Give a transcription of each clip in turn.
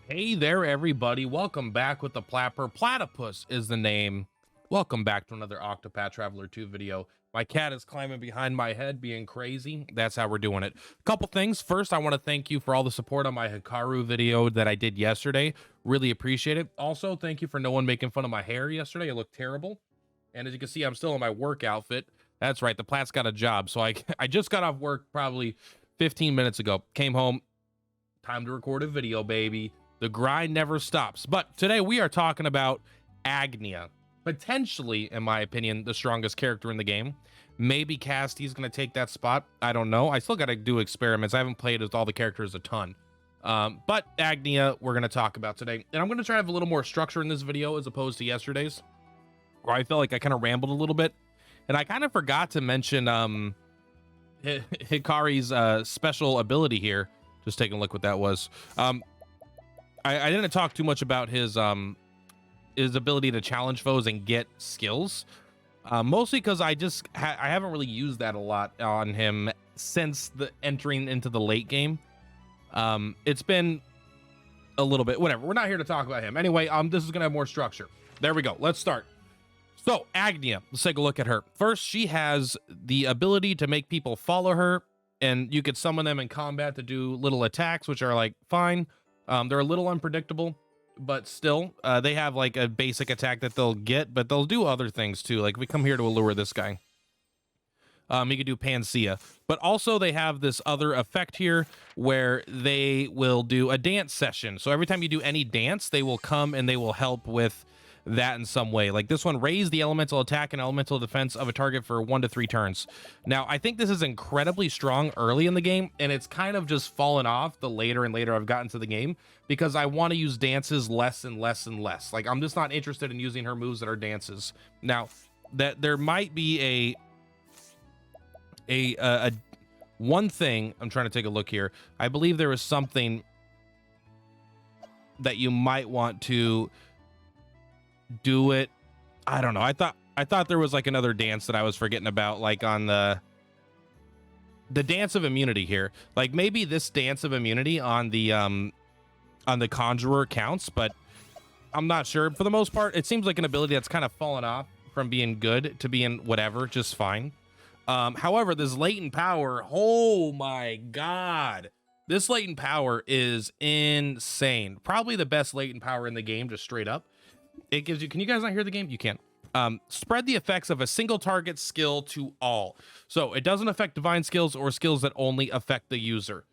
Hey there, everybody. Welcome back with the Purplatypus is the name. Welcome back to another Octopath Traveler 2 video. My cat is climbing behind my head, being crazy. That's how we're doing it. A couple things. First, I want to thank you for all the support on my Hikaru video that I did yesterday. Really appreciate it. Also, thank you for no one making fun of my hair yesterday. It looked terrible. And as you can see, I'm still in my work outfit. That's right. The Plat's got a job. So I just got off work probably 15 minutes ago. Came home. Time to record a video, baby. The grind never stops. But today we are talking about Agnea. Potentially, in my opinion, the strongest character in the game. Maybe Casty's going to take that spot. I don't know. I still got to do experiments. I haven't played with all the characters a ton. But Agnea, we're going to talk about today. And I'm going to try to have a little more structure in this video as opposed to yesterday's, where I felt like I kind of rambled a little bit. And I kind of forgot to mention Hikari's special ability here. Just taking a look what that was. I didn't talk too much about his ability to challenge foes and get skills, mostly because I haven't really used that a lot on him since the entering into the late game. It's been a little bit, whatever. We're not here to talk about him anyway. This is gonna have more structure. There we go. Let's start. So Agnea, let's take a look at her. First, she has the ability to make people follow her, and you could summon them in combat to do little attacks, which are like fine. They're a little unpredictable, but still, they have like a basic attack that they'll get, but they'll do other things too. Like we come here to allure this guy. You could do Panacea, but also they have this other effect here where they will do a dance session. So every time you do any dance, they will come and they will help with that in some way. Like this one, raise the elemental attack and elemental defense of a target for 1 to 3 turns. Now, I think this is incredibly strong early in the game, and it's kind of just fallen off the later and later I've gotten to the game because I want to use dances less and less and less. Like I'm just not interested in using her moves that are dances. Now, that there might be a one thing. I'm trying to take a look here. I believe there is something that you might want to do it. I don't know. I thought there was like another dance that I was forgetting about, like on the dance of immunity here. Like maybe this dance of immunity on the conjurer counts, but I'm not sure. For the most part, it seems like an ability that's kind of fallen off from being good to being whatever, just fine. However, this latent power, oh my god, this latent power is insane. Probably the best latent power in the game, just straight up. It gives you, can you guys not hear the game? You can. Spread the effects of a single target skill to all. So it doesn't affect divine skills or skills that only affect the user.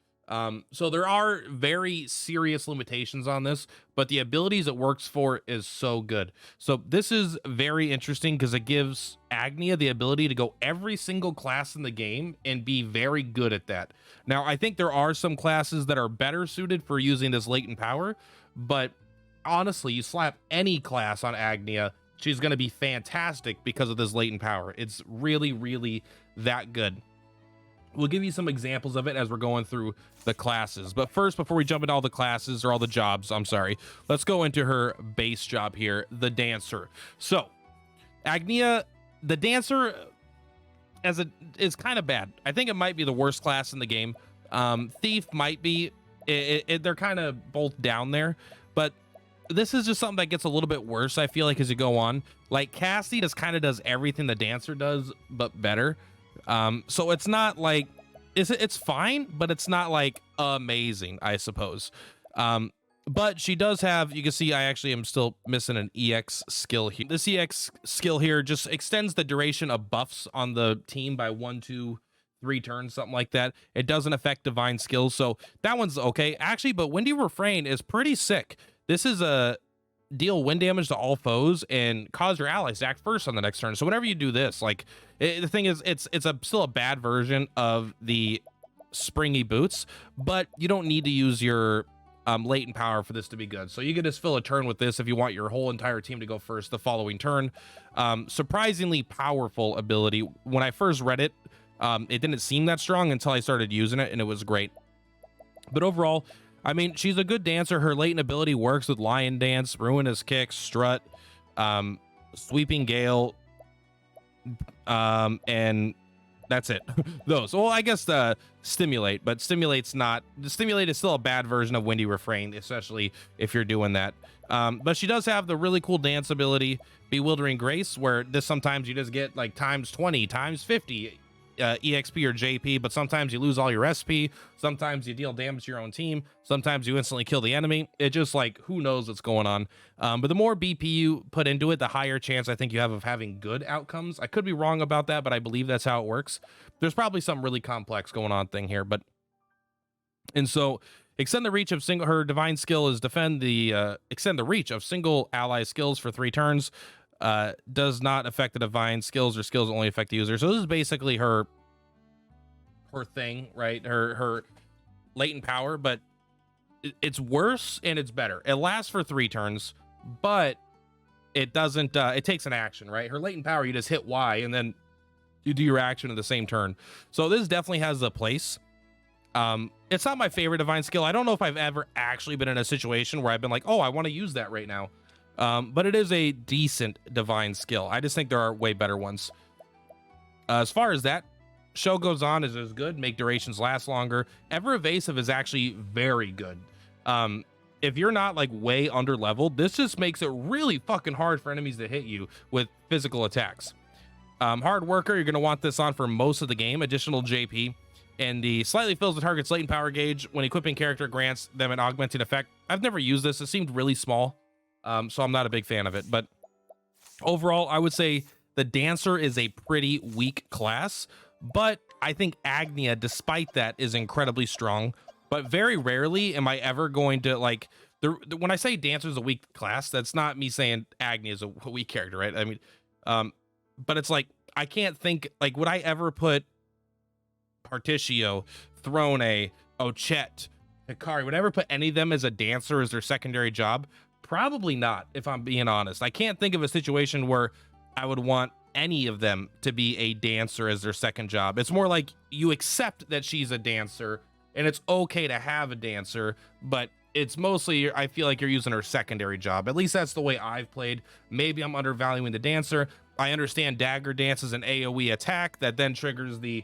So there are very serious limitations on this, but the abilities it works for is so good. So this is very interesting because it gives Agnea the ability to go every single class in the game and be very good at that. Now, I think there are some classes that are better suited for using this latent power, but honestly, you slap any class on Agnea, she's going to be fantastic because of this latent power. It's really, really that good. We'll give you some examples of it as we're going through the classes. But first, before we jump into all the classes or all the jobs, I'm sorry, let's go into her base job here, the Dancer. So, Agnea, the Dancer, is kind of bad. I think it might be the worst class in the game. Thief might be. They're kind of both down there, but this is just something that gets a little bit worse, I feel like, as you go on. Like Cassie just kind of does everything the Dancer does, but better. So it's not like it's fine, but it's not like amazing, I suppose. But she does have, you can see I actually am still missing an EX skill here. This EX skill here just extends the duration of buffs on the team by 1, 2, 3 turns, something like that. It doesn't affect divine skills, so that one's okay. Actually, but Windy Refrain is pretty sick. This is a deal wind damage to all foes and cause your allies to act first on the next turn. So whenever you do this, like the thing is, it's still a bad version of the springy boots, but you don't need to use your latent power for this to be good. So you can just fill a turn with this if you want your whole entire team to go first the following turn. Surprisingly powerful ability. When I first read it, it didn't seem that strong until I started using it, and it was great. But overall, I mean, she's a good dancer. Her latent ability works with Lion Dance, Ruinous Kick, Strut, Sweeping Gale, and That's it. Those. Well, I guess the stimulate, but stimulate is still a bad version of windy refrain, especially if you're doing that. But she does have the really cool dance ability, bewildering grace, where this sometimes you just get like times 20, times 50 EXP or JP, but sometimes you lose all your SP, sometimes you deal damage to your own team, sometimes you instantly kill the enemy. It just like, who knows what's going on. But the more BP you put into it, the higher chance I think you have of having good outcomes. I could be wrong about that, but I believe that's how it works. There's probably some really complex going on thing here, but and so extend the reach of her divine skill is extend the reach of single ally skills for 3 turns. Does not affect the divine skills, or skills only affect the user. So this is basically her thing, right? Her latent power, but it's worse and it's better. It lasts for 3 turns, but it doesn't, it takes an action, right? Her latent power, you just hit Y and then you do your action in the same turn. So this definitely has a place. It's not my favorite divine skill. I don't know if I've ever actually been in a situation where I've been like, oh, I want to use that right now. But it is a decent divine skill. I just think there are way better ones. As far as that, show goes on is as good, make durations last longer. Ever evasive is actually very good. If you're not like way under leveled, this just makes it really fucking hard for enemies to hit you with physical attacks. Hard worker, you're going to want this on for most of the game. Additional JP. And the slightly fills the target's latent power gauge when equipping character grants them an augmenting effect. I've never used this. It seemed really small. So I'm not a big fan of it, but overall, I would say the dancer is a pretty weak class, but I think Agnea, despite that, is incredibly strong. But very rarely am I ever going to like when I say dancer is a weak class, that's not me saying Agnea is a weak character, right? I mean, but it's like, I can't think, like, would I ever put Particio, Throne, Ochette, Hikari, would I ever put any of them as a dancer as their secondary job? Probably not, if I'm being honest. I can't think of a situation where I would want any of them to be a dancer as their second job. It's more like you accept that she's a dancer and it's okay to have a dancer, but it's mostly, I feel like you're using her secondary job. At least that's the way I've played. Maybe I'm undervaluing the dancer. I understand dagger dance is an AoE attack that then triggers the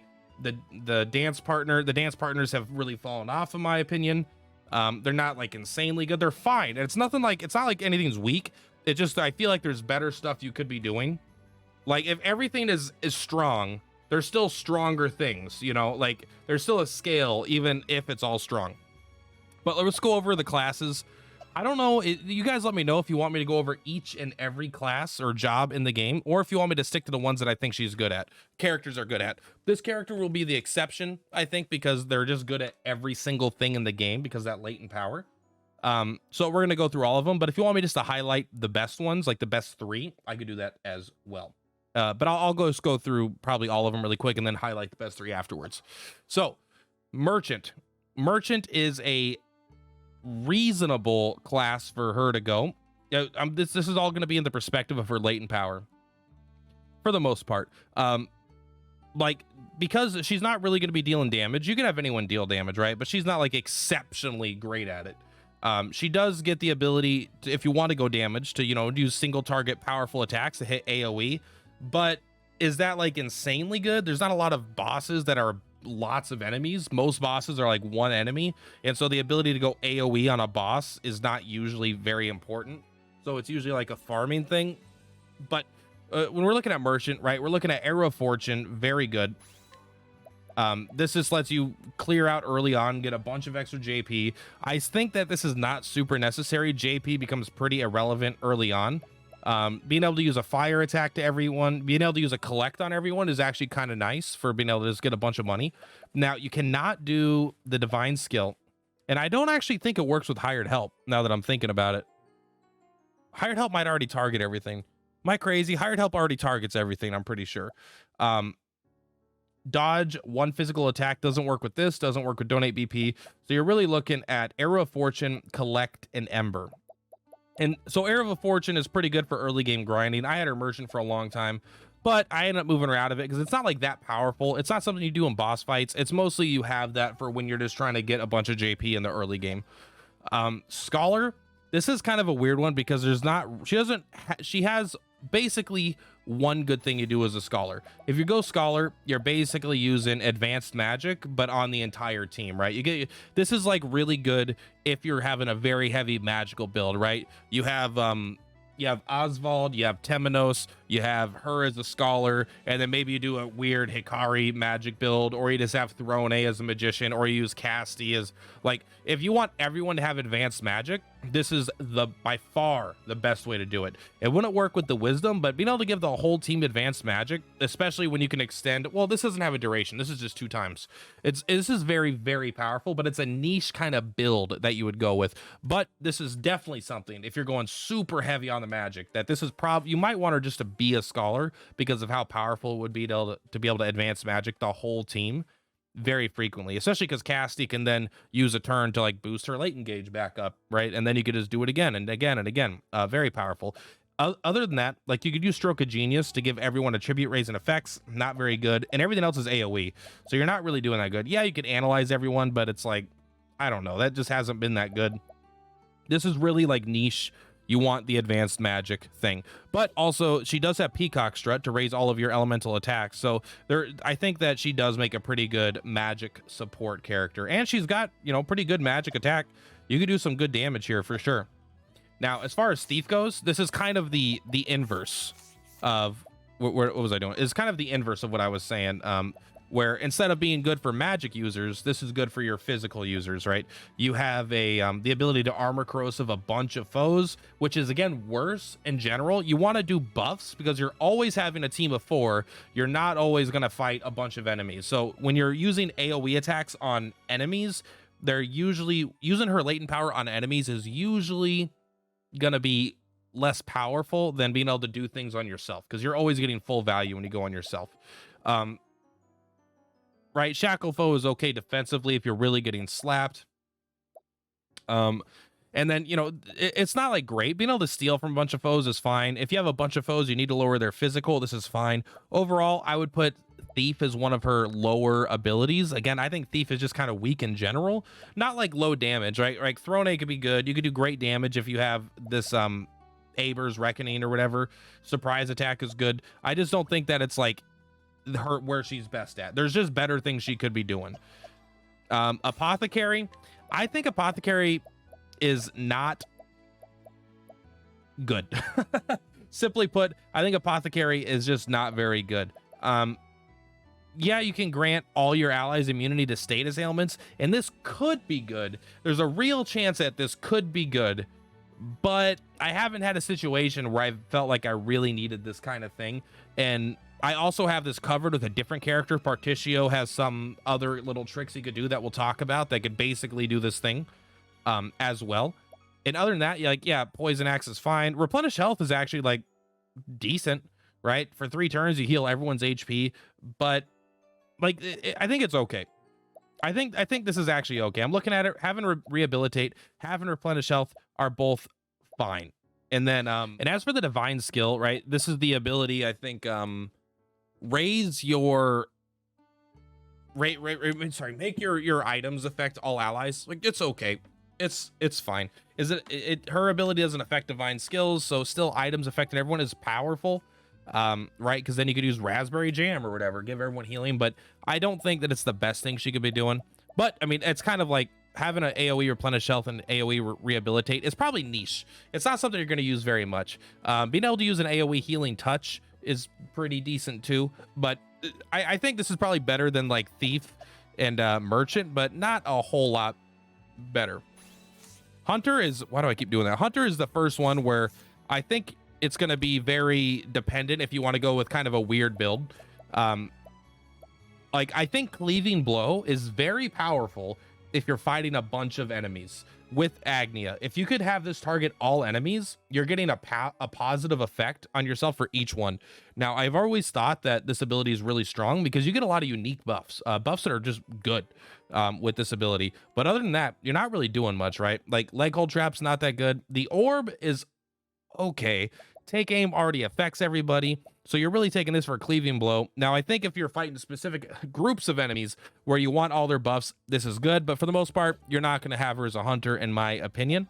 dance partner. The dance partners have really fallen off, in my opinion. They're not like insanely good. They're fine. And it's not like anything's weak. It just, I feel like there's better stuff you could be doing. Like if everything is strong, there's still stronger things, you know, like there's still a scale, even if it's all strong. But let's go over the classes. I don't know. You guys let me know if you want me to go over each and every class or job in the game, or if you want me to stick to the ones that I think she's good at, characters are good at. This character will be the exception, I think, because they're just good at every single thing in the game because of that latent power. So we're going to go through all of them, but if you want me just to highlight the best ones, like the best 3, I could do that as well. But I'll go through probably all of them really quick and then highlight the best 3 afterwards. So Merchant is a reasonable class for her to go. This is all going to be in the perspective of her latent power for the most part. Like, because she's not really going to be dealing damage. You can have anyone deal damage, right? But she's not like exceptionally great at it. She does get the ability to, if you want to go damage, to, you know, use single target powerful attacks to hit AoE. But is that like insanely good? There's not a lot of bosses that are lots of enemies. Most bosses are like 1 enemy, and so the ability to go AoE on a boss is not usually very important. So it's usually like a farming thing. But when we're looking at Merchant, right, we're looking at Arrow of Fortune, very good. This just lets you clear out early on, get a bunch of extra JP. I think that this is not super necessary. JP becomes pretty irrelevant early on. Being able to use a fire attack to everyone, being able to use a collect on everyone is actually kind of nice for being able to just get a bunch of money. Now, you cannot do the divine skill, and I don't actually think it works with hired help now that I'm thinking about it. Hired help might already target everything. Am I crazy? Hired help already targets everything, I'm pretty sure. Dodge 1 physical attack doesn't work with this, doesn't work with donate BP. So you're really looking at Arrow of Fortune, Collect, and Ember. And so Arrow of Fortune is pretty good for early game grinding. I had her Merchant for a long time, but I ended up moving her out of it because it's not like that powerful. It's not something you do in boss fights. It's mostly you have that for when you're just trying to get a bunch of JP in the early game. Scholar, this is kind of a weird one because there's not, she has basically one good thing you do as a scholar. If you go scholar, you're basically using advanced magic, but on the entire team, right? This is like really good if you're having a very heavy magical build, right? You have Oswald, you have Temenos, you have her as a scholar, and then maybe you do a weird Hikari magic build, or you just have Throne as a magician, or you use Casti as, like, if you want everyone to have advanced magic, this is by far the best way to do it. It wouldn't work with the wisdom, but being able to give the whole team advanced magic, especially when you can extend, well, this doesn't have a duration, this is just 2 times. This is very, very powerful, but it's a niche kind of build that you would go with. But this is definitely something, if you're going super heavy on the magic, that this is you might want her just to be a scholar because of how powerful it would be to be able to advance magic the whole team very frequently, especially because Casti can then use a turn to like boost her latent gauge back up, right? And then you could just do it again and again and again. Very powerful. Other than that, like, you could use Stroke of Genius to give everyone attribute raise and effects. Not very good. And everything else is AoE, so you're not really doing that good. Yeah, you could analyze everyone, but it's like, I don't know, that just hasn't been that good. This is really like niche. You want the advanced magic thing, but also she does have Peacock Strut to raise all of your elemental attacks. So I think that she does make a pretty good magic support character, and she's got, you know, pretty good magic attack. You could do some good damage here for sure. Now, as far as Thief goes, this is kind of the inverse of what was I doing? It's kind of the inverse of what I was saying. Where instead of being good for magic users, this is good for your physical users, right? You have the ability to armor corrosive a bunch of foes, which is, again, worse in general. You want to do buffs because you're always having a team of 4. You're not always going to fight a bunch of enemies. So when you're using AoE attacks on enemies, they're usually using her latent power on enemies is usually going to be less powerful than being able to do things on yourself, because you're always getting full value when you go on yourself. Right, Shackle Foe is okay defensively if you're really getting slapped. And then, you know, it's not like great. Being able to steal from a bunch of foes is fine. If you have a bunch of foes, you need to lower their physical. This is fine. Overall, I would put Thief as one of her lower abilities. Again, I think Thief is just kind of weak in general. Not like low damage, right? Like Throne could be good. You could do great damage if you have this Aber's Reckoning or whatever. Surprise attack is good. I just don't think that it's like her where she's best at. There's just better things she could be doing. Apothecary, I think Apothecary is not good. Simply put, I think Apothecary is just not very good. Yeah, you can grant all your allies immunity to status ailments, and this could be good. There's a real chance that this could be good, but I haven't had a situation where I felt like I really needed this kind of thing. And I also have this covered with a different character. Particio has some other little tricks he could do that we'll talk about that could basically do this thing as well. And other than that, like, yeah, Poison Axe is fine. Replenish Health is actually like decent, right? For 3 turns, you heal everyone's HP, but like, I think it's okay. I think this is actually okay. I'm looking at it. Having Rehabilitate, having Replenish Health are both fine. And then, and as for the Divine skill, right? This is the ability, I think, raise your make your items affect all allies. Like, it's okay. It's fine. Is it her ability doesn't affect divine skills, so still items affecting everyone is powerful, right? Because then you could use Raspberry Jam or whatever, give everyone healing. But I don't think that it's the best thing she could be doing. But I mean, it's kind of like having an AoE replenish health and AoE rehabilitate is probably niche. It's not something you're going to use very much. Being able to use an AoE healing touch is pretty decent too, but I think this is probably better than like Thief and Merchant, but not a whole lot better. Hunter is, why do I keep doing that? Hunter is the first one where I think it's going to be very dependent if you want to go with kind of a weird build. Like, I think Cleaving Blow is very powerful if you're fighting a bunch of enemies with Agnea. If you could have this target all enemies, you're getting a positive effect on yourself for each one. Now, I've always thought that this ability is really strong because you get a lot of unique buffs, buffs that are just good with this ability. But other than that, you're not really doing much, right? Like, Leg Hold Trap's not that good. The Orb is okay. Take Aim already affects everybody, so you're really taking this for a Cleaving Blow. Now, I think if you're fighting specific groups of enemies where you want all their buffs, this is good, but for the most part, you're not going to have her as a hunter, in my opinion.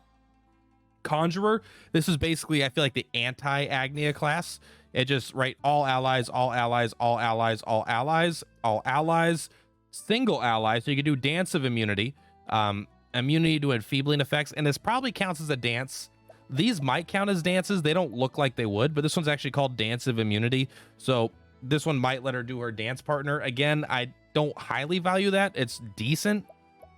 Conjurer, this is basically, I feel like, the anti-Agnea class. It just, right, all allies, all allies, all allies, all allies, all allies, single ally. So you can do Dance of Immunity, immunity to enfeebling effects, and this probably counts as a dance. These might count as dances. They don't look like they would, but this one's actually called Dance of Immunity. So this one might let her do her dance partner. Again, I don't highly value that. It's decent.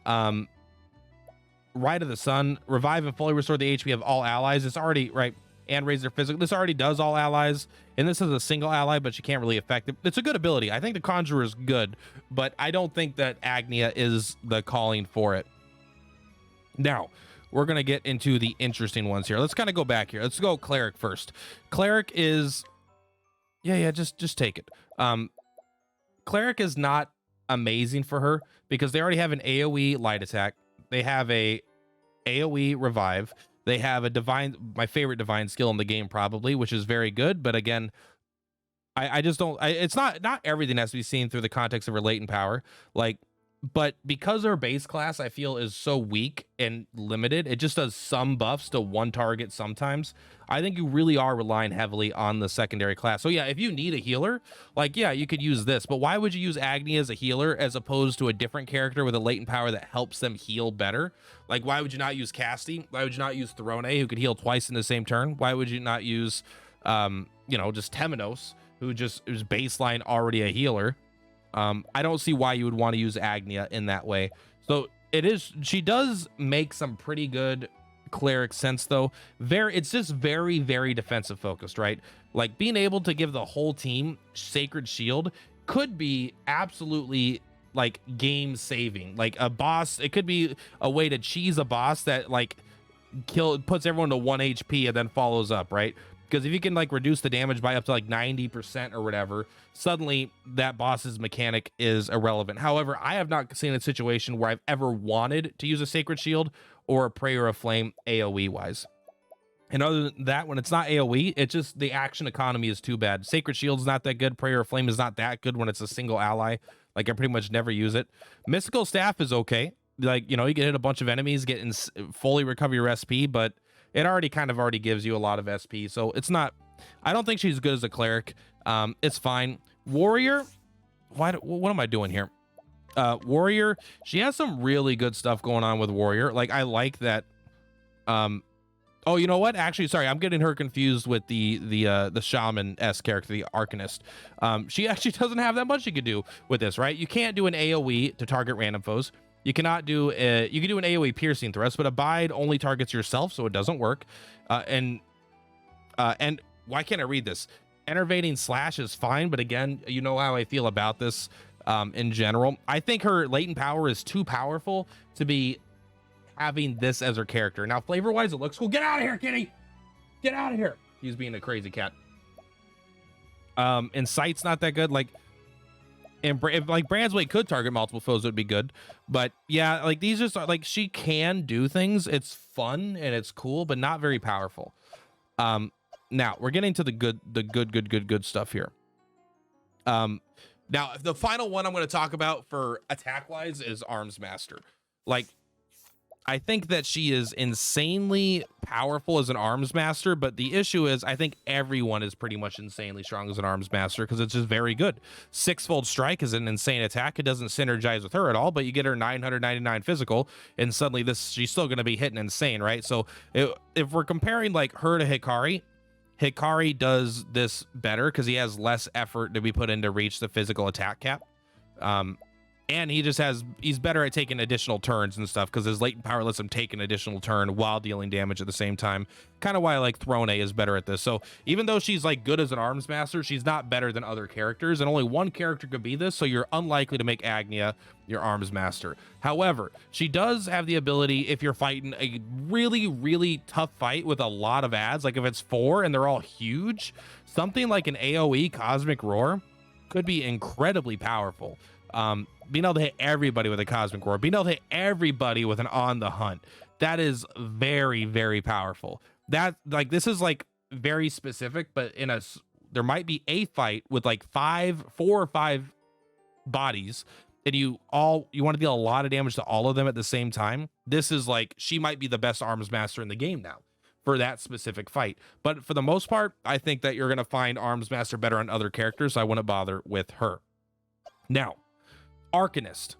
Rite of the Sun, revive and fully restore the HP of all allies. It's already, right, and raise their physical. This already does all allies, and this is a single ally, but she can't really affect it. It's a good ability. I think the Conjurer is good, but I don't think that Agnea is the calling for it. Now, we're going to get into the interesting ones here. Let's kind of go back here. Let's go Cleric first. Cleric is, just take it. Cleric is not amazing for her because they already have an AoE light attack. They have a AoE revive. They have a divine, my favorite divine skill in the game probably, which is very good. But again, I just don't, it's not everything has to be seen through the context of her latent power. Like, but because her base class, I feel, is so weak and limited, it just does some buffs to one target sometimes. I think you really are relying heavily on the secondary class. So yeah, if you need a healer, like, yeah, you could use this, but why would you use Agnea as a healer as opposed to a different character with a latent power that helps them heal better? Like, why would you not use Casty? Why would you not use Throne, who could heal twice in the same turn? Why would you not use, just Temenos, who is baseline already a healer? I don't see why you would want to use Agnea in that way. So she does make some pretty good cleric sense though. It's just very, very defensive focused, right? Like being able to give the whole team Sacred Shield could be absolutely like game saving. Like a boss, it could be a way to cheese a boss that like puts everyone to 1 HP and then follows up, right? Because if you can like reduce the damage by up to like 90% or whatever, suddenly that boss's mechanic is irrelevant. However, I have not seen a situation where I've ever wanted to use a Sacred Shield or a Prayer of Flame AoE wise. And other than that, when it's not AoE, it's just the action economy is too bad. Sacred Shield's not that good. Prayer of Flame is not that good when it's a single ally. Like I pretty much never use it. Mystical Staff is okay. Like, you can hit a bunch of enemies, fully recover your SP, but it already gives you a lot of SP. So it's not, I don't think she's good as a cleric. It's fine. Warrior, what am I doing here? Warrior, she has some really good stuff going on with Warrior. Like I like that. Oh, you know what? Actually, sorry, I'm getting her confused with the shaman-esque character, the Arcanist. She actually doesn't have that much you could do with this, right? You can't do an AoE to target random foes. You cannot do you can do an AoE piercing thrust, but Abide only targets yourself, so it doesn't work. And why can't I read this? Enervating Slash is fine, but again, you know how I feel about this in general. I think her latent power is too powerful to be having this as her character. Now, flavor-wise, it looks cool. Get out of here, kitty! Get out of here! He's being a crazy cat. Incite's not that good. Like, and if like Brandsway could target multiple foes, it would be good. But yeah, like these just are like, she can do things. It's fun and it's cool, but not very powerful. Now we're getting to the good stuff here. Now the final one I'm going to talk about for attack wise is Arms Master. Like, I think that she is insanely powerful as an Arms Master, but the issue is I think everyone is pretty much insanely strong as an Arms Master because it's just very good. Sixfold Strike is an insane attack. It doesn't synergize with her at all, but you get her 999 physical, and suddenly she's still going to be hitting insane, right? So if we're comparing like her to Hikari does this better because he has less effort to be put in to reach the physical attack cap. And he's better at taking additional turns and stuff because his latent power lets him take an additional turn while dealing damage at the same time. Kind of why I like Throne is better at this. So even though she's like good as an Arms Master, she's not better than other characters, and only one character could be this, so you're unlikely to make Agnea your Arms Master. However, she does have the ability, if you're fighting a really, really tough fight with a lot of adds, like if it's 4 and they're all huge, something like an AoE Cosmic Roar could be incredibly powerful. Being able to hit everybody with a Cosmic Roar, being able to hit everybody with an On the Hunt, that is very, very powerful. That, like, this is like very specific, but there might be a fight with like 4 or 5 bodies, and you want to deal a lot of damage to all of them at the same time. This is like, she might be the best Arms Master in the game now. for that specific fight. But for the most part, I think that you're going to find Arms Master better on other characters, so I wouldn't bother with her. Now, Arcanist.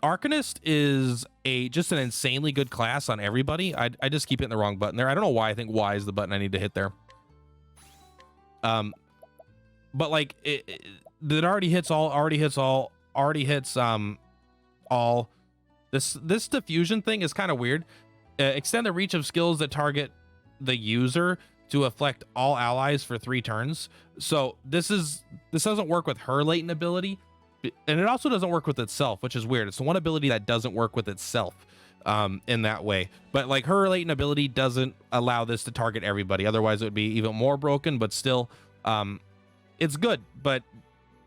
Arcanist is just an insanely good class on everybody. I just keep hitting the wrong button there. I don't know why. I think Y is the button I need to hit there. But like it already hits all. This diffusion thing is kind of weird. Extend the reach of skills that target the user to affect all allies for 3 turns. So this doesn't work with her latent ability, and it also doesn't work with itself, which is weird. It's the one ability that doesn't work with itself in that way. But like her latent ability doesn't allow this to target everybody. Otherwise, it would be even more broken. But still, it's good. But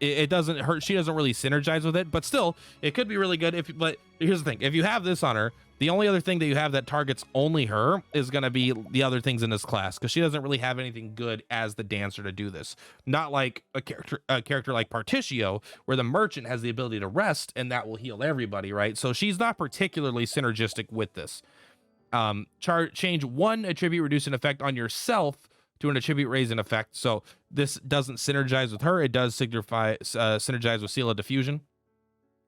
it doesn't hurt. She doesn't really synergize with it. But still, it could be really good. But here's the thing: if you have this on her, the only other thing that you have that targets only her is going to be the other things in this class, because she doesn't really have anything good as the dancer to do this. Not like a character like Particio, where the merchant has the ability to rest, and that will heal everybody, right? So she's not particularly synergistic with this. Change 1 attribute reducing effect on yourself to an attribute raising effect. So this doesn't synergize with her. It does synergize with Seal of Diffusion.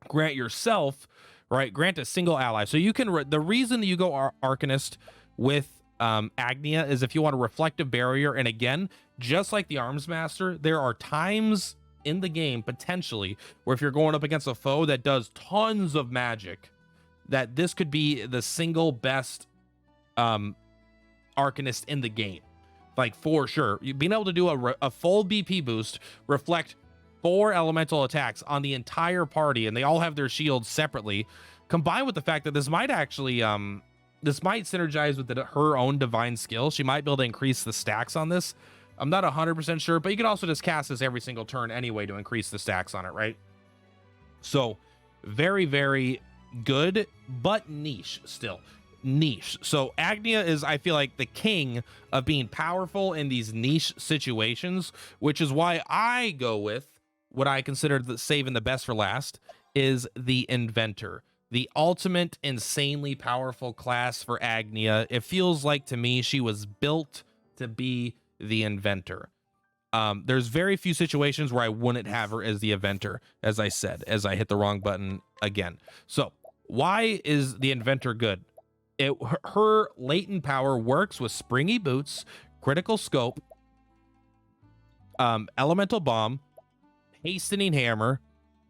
Grant yourself, right? Grant a single ally. So you can, the reason that you go Arcanist with Agnea is if you want a reflective barrier. And again, just like the Arms Master, there are times in the game potentially where if you're going up against a foe that does tons of magic, that this could be the single best Arcanist in the game. Like for sure, being able to do a full BP boost, reflect 4 elemental attacks on the entire party, and they all have their shields separately, combined with the fact that this might actually this might synergize with her own divine skill. She might be able to increase the stacks on this. I'm not 100% sure, but you can also just cast this every single turn anyway to increase the stacks on it, right? So very, very good, but niche still. Niche. So Agnea is, I feel like, the king of being powerful in these niche situations, which is why I go with what I consider saving the best for last, is the Inventor. The ultimate insanely powerful class for Agnea. It feels like to me she was built to be the Inventor. There's very few situations where I wouldn't have her as the Inventor, as I said, as I hit the wrong button again. So why is the Inventor good? Her latent power works with Springy Boots, Critical Scope, Elemental Bomb, Hastening Hammer,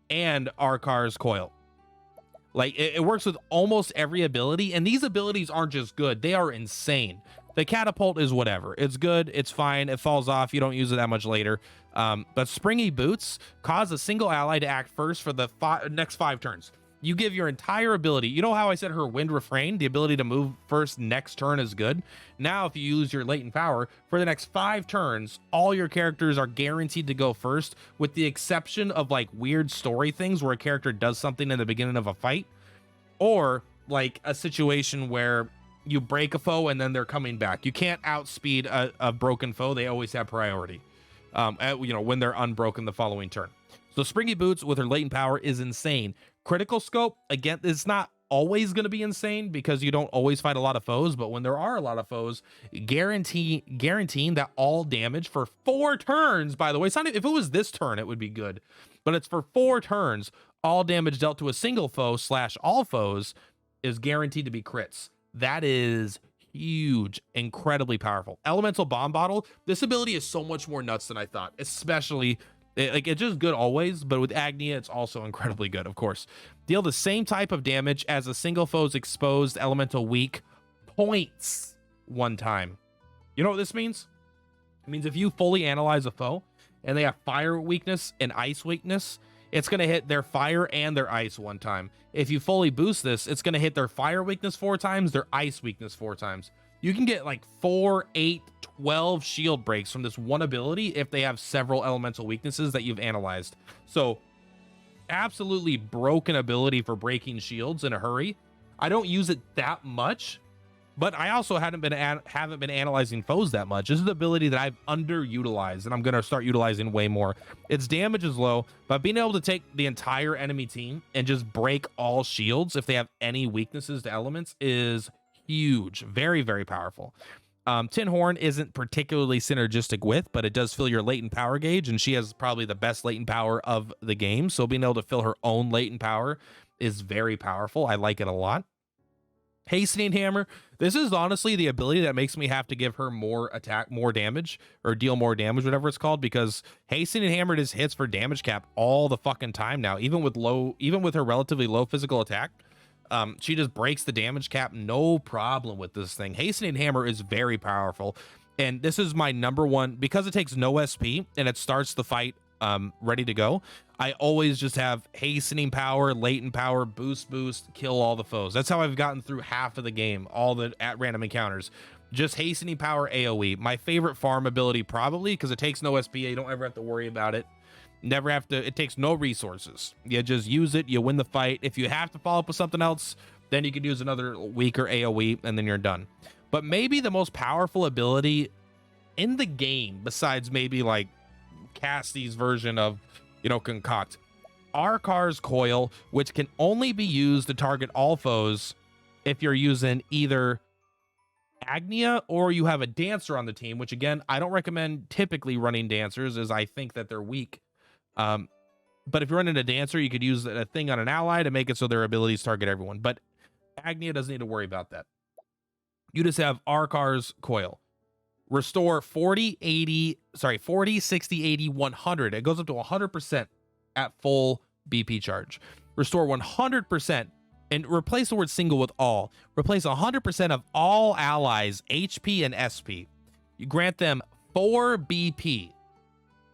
and Arkar's Coil. Like it works with almost every ability, and these abilities aren't just good, they are insane. The Catapult is whatever. It's good, it's fine, it falls off, you don't use it that much later. But Springy Boots cause a single ally to act first for the next 5 turns. You give your entire ability. You know how I said her Wind Refrain, the ability to move first next turn, is good? Now, if you use your latent power, for the next 5 turns, all your characters are guaranteed to go first, with the exception of like weird story things where a character does something in the beginning of a fight, or like a situation where you break a foe and then they're coming back. You can't outspeed a broken foe. They always have priority, when they're unbroken the following turn. So Springy Boots with her latent power is insane. Critical Scope, again, it's not always going to be insane because you don't always fight a lot of foes, but when there are a lot of foes, guaranteeing that all damage for 4 turns, by the way, it's not, if it was this turn, it would be good, but it's for 4 turns, all damage dealt to a single foe / all foes is guaranteed to be crits. That is huge, incredibly powerful. Elemental Bomb Bottle, this ability is so much more nuts than I thought, especially it's just good always, but with Agnea, it's also incredibly good, of course. Deal the same type of damage as a single foe's exposed elemental weak points 1 time. You know what this means? It means if you fully analyze a foe and they have fire weakness and ice weakness, it's going to hit their fire and their ice 1 time. If you fully boost this, it's going to hit their fire weakness 4 times, their ice weakness 4 times. You can get like 4, 8, 12 shield breaks from this one ability if they have several elemental weaknesses that you've analyzed. So absolutely broken ability for breaking shields in a hurry. I don't use it that much, but I also haven't been analyzing foes that much. This is the ability that I've underutilized, and I'm going to start utilizing way more. Its damage is low, but being able to take the entire enemy team and just break all shields if they have any weaknesses to elements is huge. Very, very powerful. Tin Horn isn't particularly synergistic with, but it does fill your latent power gauge, and she has probably the best latent power of the game. So being able to fill her own latent power is very powerful. I like it a lot. Hastening Hammer. This is honestly the ability that makes me have to give her more attack, more damage, or deal more damage, whatever it's called, because Hastening Hammer just hits for damage cap all the fucking time now, even with her relatively low physical attack. She just breaks the damage cap, no problem with this thing. Hastening Hammer is very powerful, and this is my number one, because it takes no SP and it starts the fight ready to go. I always just have hastening power, latent power, boost, kill all the foes. That's how I've gotten through half of the game, all the at random encounters. Just hastening power AoE. My favorite farm ability, probably, because it takes no SP. You don't ever have to worry about it. Never have to, it takes no resources. You just use it, you win the fight. If you have to follow up with something else, then you could use another weaker AoE, and then you're done. But maybe the most powerful ability in the game, besides maybe like Cassie's version of, you know, Concoct, Arkar's Coil, which can only be used to target all foes if you're using either Agnea or you have a dancer on the team, which again, I don't recommend typically running dancers, as I think that they're weak. But if you're running a dancer, you could use a thing on an ally to make it so their abilities target everyone. But Agnea doesn't need to worry about that. You just have Arkar's Coil. Restore 40, 60, 80, 100. It goes up to 100% at full BP charge. Restore 100%, and replace the word single with all. Replace 100% of all allies' HP and SP. You grant them 4 BP.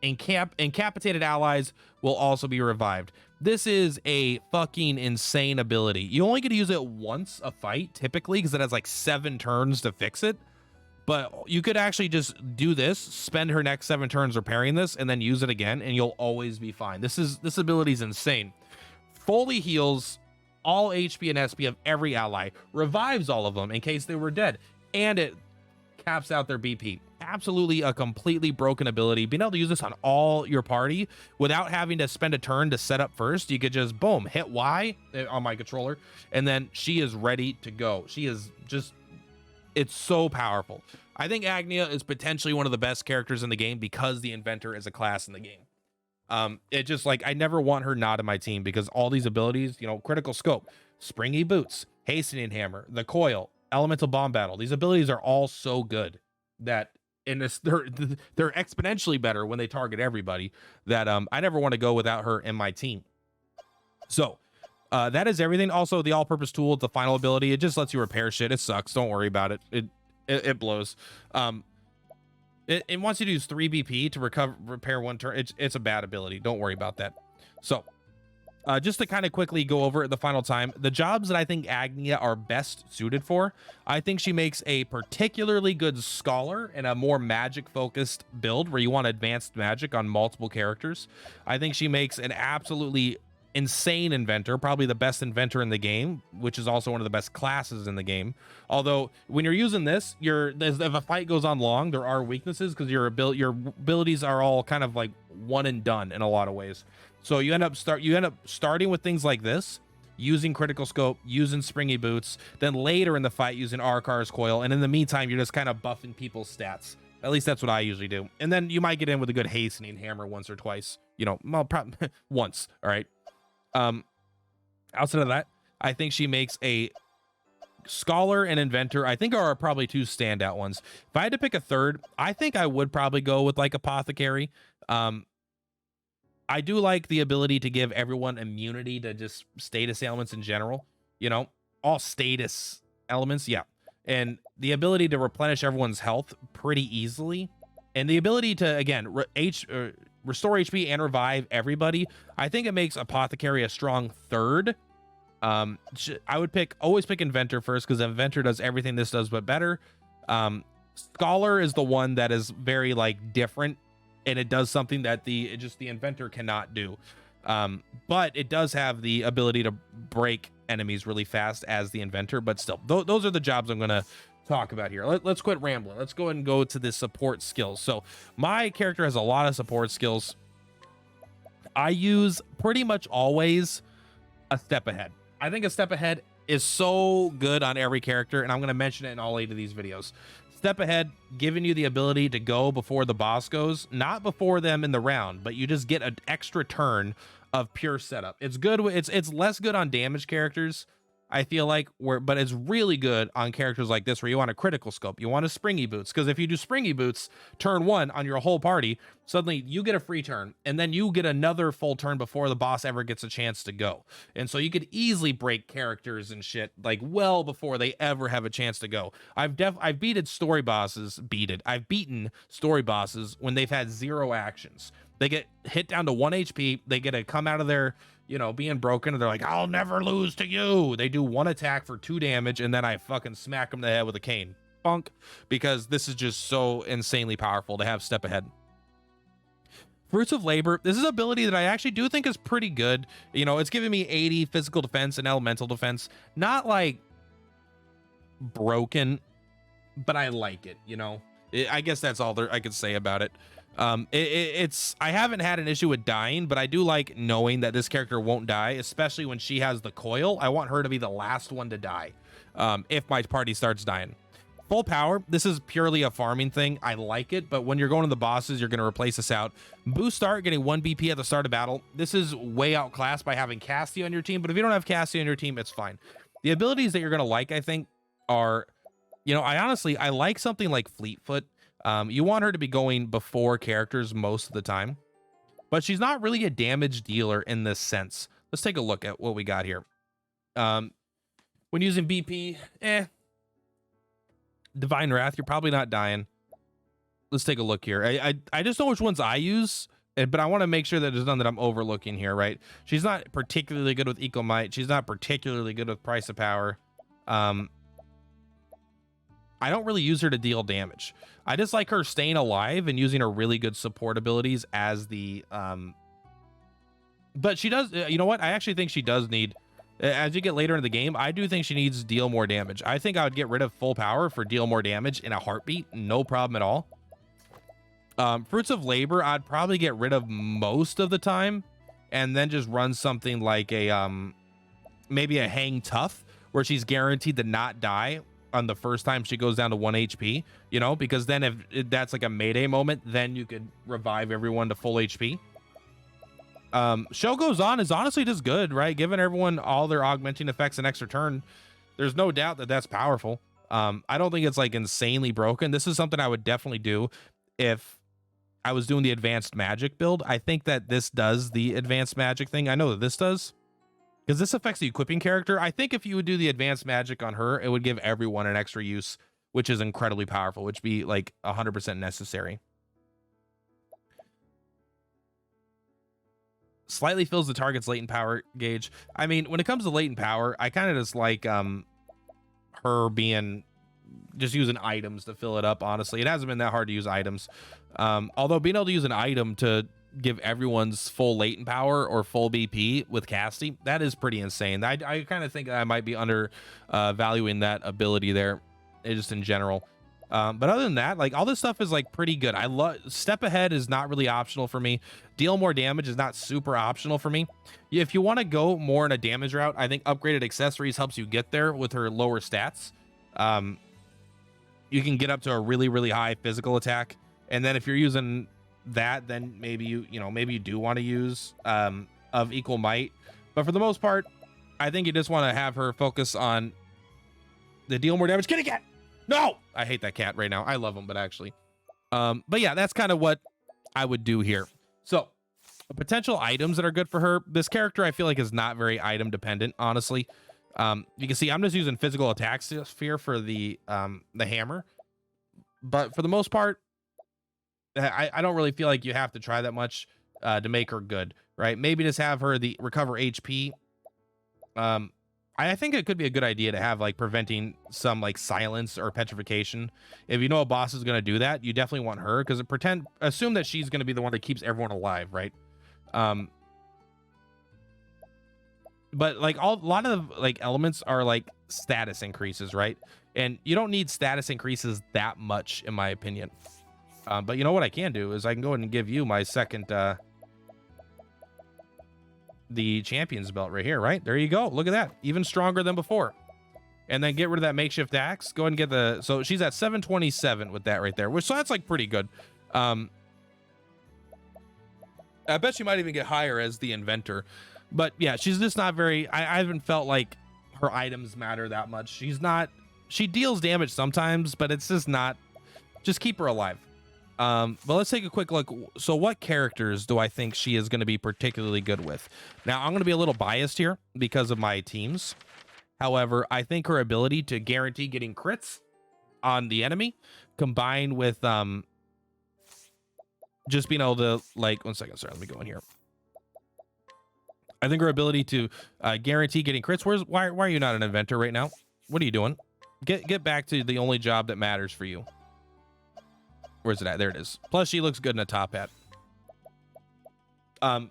Incapacitated allies will also be revived. This is a fucking insane ability. You only get to use it once a fight, typically, because it has like 7 turns to fix it. But you could actually just do this, spend her next 7 turns repairing this, and then use it again, and you'll always be fine. This ability is insane. Fully heals all HP and SP of every ally, revives all of them in case they were dead, and it caps out their BP. Absolutely a completely broken ability. Being able to use this on all your party without having to spend a turn to set up first, you could just boom, hit Y on my controller, and then she is ready to go. She is just, it's so powerful. I think Agnea is potentially one of the best characters in the game because the Inventor is a class in the game. It just, like, I never want her not in my team because all these abilities, you know, critical scope, springy boots, hastening hammer, the coil, elemental bomb battle, these abilities are all so good that they're exponentially better when they target everybody, that I never want to go without her in my team. So that is everything. Also, the all-purpose tool, the final ability, it just lets you repair shit. It sucks, don't worry about it. It blows. It wants you to use 3 BP to repair 1 turn. It's a bad ability, don't worry about that. So just to kind of quickly go over it the final time, the jobs that I think Agnea are best suited for, I think she makes a particularly good scholar in a more magic focused build where you want advanced magic on multiple characters. I think she makes an absolutely insane inventor, probably the best inventor in the game, which is also one of the best classes in the game. Although when you're using this, if a fight goes on long, there are weaknesses because your abilities are all kind of like one and done in a lot of ways. So you end up starting with things like this, using critical scope, using springy boots, then later in the fight using Arkar's coil, and in the meantime you're just kind of buffing people's stats. At least that's what I usually do. And then you might get in with a good hastening hammer once or twice, you know, well, probably once. All right. Outside of that, I think she makes a scholar and inventor, I think, are probably 2 standout ones. If I had to pick a third, I think I would probably go with like apothecary. I do like the ability to give everyone immunity to just status ailments in general, you know, all status elements. Yeah. And the ability to replenish everyone's health pretty easily. And the ability to, again, restore HP and revive everybody. I think it makes apothecary a strong third. I would always pick inventor first because inventor does everything this does but better. Scholar is the one that is very like different, and it does something that the inventor cannot do. But it does have the ability to break enemies really fast as the inventor. But still, those are the jobs I'm gonna talk about here. Let's quit rambling. Let's go ahead and go to the support skills. So my character has a lot of support skills. I use pretty much always a step ahead. I think a step ahead is so good on every character, and I'm going to mention it in all 8 of these videos. Step ahead, giving you the ability to go before the boss goes, not before them in the round, but you just get an extra turn of pure setup. It's good. It's less good on damage characters, I feel like, but it's really good on characters like this where you want a critical scope, you want a springy boots, because if you do springy boots turn 1 on your whole party, suddenly you get a free turn, and then you get another full turn before the boss ever gets a chance to go. And so you could easily break characters and shit like well before they ever have a chance to go. I've beaten story bosses when they've had 0 actions. They get hit down to 1 HP, they get to come out of their, you know, being broken, and they're like, I'll never lose to you. They do 1 attack for 2 damage, and then I fucking smack them in the head with a cane. Funk, because this is just so insanely powerful to have step ahead. Fruits of Labor, this is an ability that I actually do think is pretty good. You know, it's giving me 80 physical defense and elemental defense. Not like broken, but I like it, you know. I guess that's all I could say about it. I haven't had an issue with dying, but I do like knowing that this character won't die, especially when she has the coil. I want her to be the last one to die if my party starts dying. Full power, this is purely a farming thing. I like it, but when you're going to the bosses, you're going to replace this out. Boost start, getting 1 BP at the start of battle. This is way outclassed by having Cassie on your team, but if you don't have Cassie on your team, it's fine. The abilities that you're going to like, I think, are, you know, I like something like Fleetfoot. You want her to be going before characters most of the time, but she's not really a damage dealer in this sense. Let's take a look at what we got here. When using BP, Divine Wrath, you're probably not dying. Let's take a look here. I just know which ones I use, but I want to make sure that there's none that I'm overlooking here, right? She's not particularly good with Equal Might. She's not particularly good with Price of Power. I don't really use her to deal damage. I just like her staying alive and using her really good support abilities as the but she does, you know what, I actually think she does need, as you get later in the game, I do think she needs deal more damage. I think I would get rid of full power for deal more damage in a heartbeat, no problem at all. Fruits of Labor, I'd probably get rid of most of the time, and then just run something like a maybe a Hang Tough, where she's guaranteed to not die on the first time she goes down to 1 HP, you know, because then if that's like a Mayday moment, then you could revive everyone to full HP. Show Goes On is honestly just good, right? Giving everyone all their augmenting effects an extra turn. There's no doubt that that's powerful. I don't think it's like insanely broken. This is something I would definitely do if I was doing the advanced magic build. I think that this does the advanced magic thing. I know that this does, because this affects the equipping character. I think if you would do the advanced magic on her, it would give everyone an extra use, which is incredibly powerful, which would be like 100% necessary. Slightly fills the target's latent power gauge. I mean, when it comes to latent power, I kind of just like her being just using items to fill it up. Honestly, it hasn't been that hard to use items. Although being able to use an item to give everyone's full latent power or full BP with Cassie, that is pretty insane. I kind of think I might be under valuing that ability there, just in general. But other than that, like all this stuff is like pretty good. I love Step Ahead is not really optional for me. Deal more damage is not super optional for me. If you want to go more in a damage route, I think upgraded accessories helps you get there with her lower stats. You can get up to a really, really high physical attack. And then if you're using that, then maybe you do want to use of Equal Might. But for the most part, I think you just want to have her focus on the deal more damage. Kitty cat! No! I hate that cat right now. I love him, but actually. But yeah, that's kind of what I would do here. So, potential items that are good for her. This character, I feel like, is not very item dependent, honestly. You can see I'm just using physical attack sphere for the hammer. But for the most part, I don't really feel like you have to try that much to make her good, right? Maybe just have her the recover HP. I think it could be a good idea to have like preventing some like silence or petrification. If you know a boss is going to do that, you definitely want her, because assume that she's going to be the one that keeps everyone alive, right? But like a lot of like elements are like status increases, right? And you don't need status increases that much, in my opinion. But you know what I can do is I can go ahead and give you my second the champion's belt right here, right? There you go. Look at that. Even stronger than before. and then get rid of that makeshift axe. Go ahead and get the, so she's at 727 with that right there, which, so that's like pretty good. I bet she might even get higher as the inventor, but yeah, she's just not very, I haven't felt like her items matter that much. She deals damage sometimes, but it's just not, just keep her alive. But let's take a quick look. So what characters do I think she is going to be particularly good with? Now, I'm going to be a little biased here because of my teams. However, I think her ability to guarantee getting crits on the enemy, combined with just being able to, like, one second, sorry, let me go in here. I think her ability to guarantee getting crits. Why are you not an inventor right now? What are you doing? Get back to the only job that matters for you. Where's it at? There it is. Plus, she looks good in a top hat.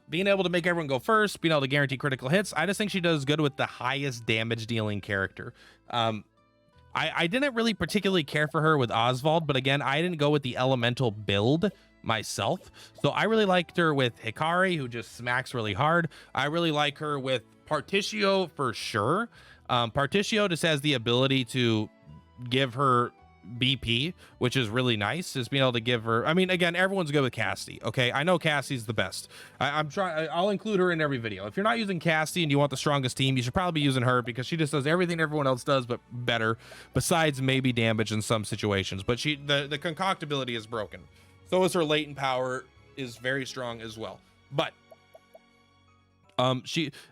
Being able to make everyone go first, being able to guarantee critical hits. I just think she does good with the highest damage dealing character. I didn't really particularly care for her with Oswald, but again, I didn't go with the elemental build myself. So I really liked her with Hikari, who just smacks really hard. I really like her with Particio for sure. Particio just has the ability to give her BP, which is really nice, is being able to give her, I mean, again, everyone's good with Cassie, okay? I know Cassie's the best. I'll include her in every video. If you're not using Cassie and you want the strongest team, you should probably be using her, because she just does everything everyone else does, but better, besides maybe damage in some situations. But the concoctability is broken. So is her latent power, is very strong as well. But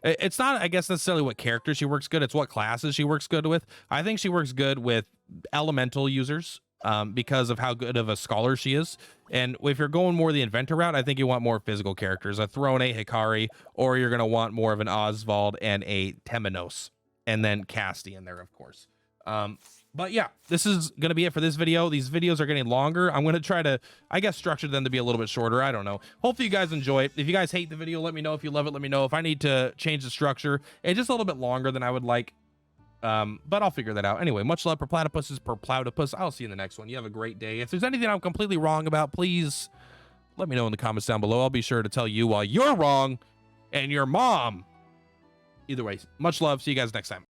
it's not, I guess, necessarily what character she works good, it's what classes she works good with. I think she works good with elemental users because of how good of a scholar she is. And if you're going more the inventor route, I think you want more physical characters, a Throne, a Hikari, or you're going to want more of an Oswald and a Temenos, and then Casty in there, of course. But yeah, this is going to be it for this video. These videos are getting longer. I'm going to try to, I guess, structure them to be a little bit shorter. I don't know. Hopefully you guys enjoy it. If you guys hate the video, let me know. If you love it, let me know. If I need to change the structure, it's just a little bit longer than I would like. But I'll figure that out. Anyway, much love, Purplatypus. I'll see you in the next one. You have a great day. If there's anything I'm completely wrong about, please let me know in the comments down below. I'll be sure to tell you why you're wrong and your mom. Either way, much love. See you guys next time.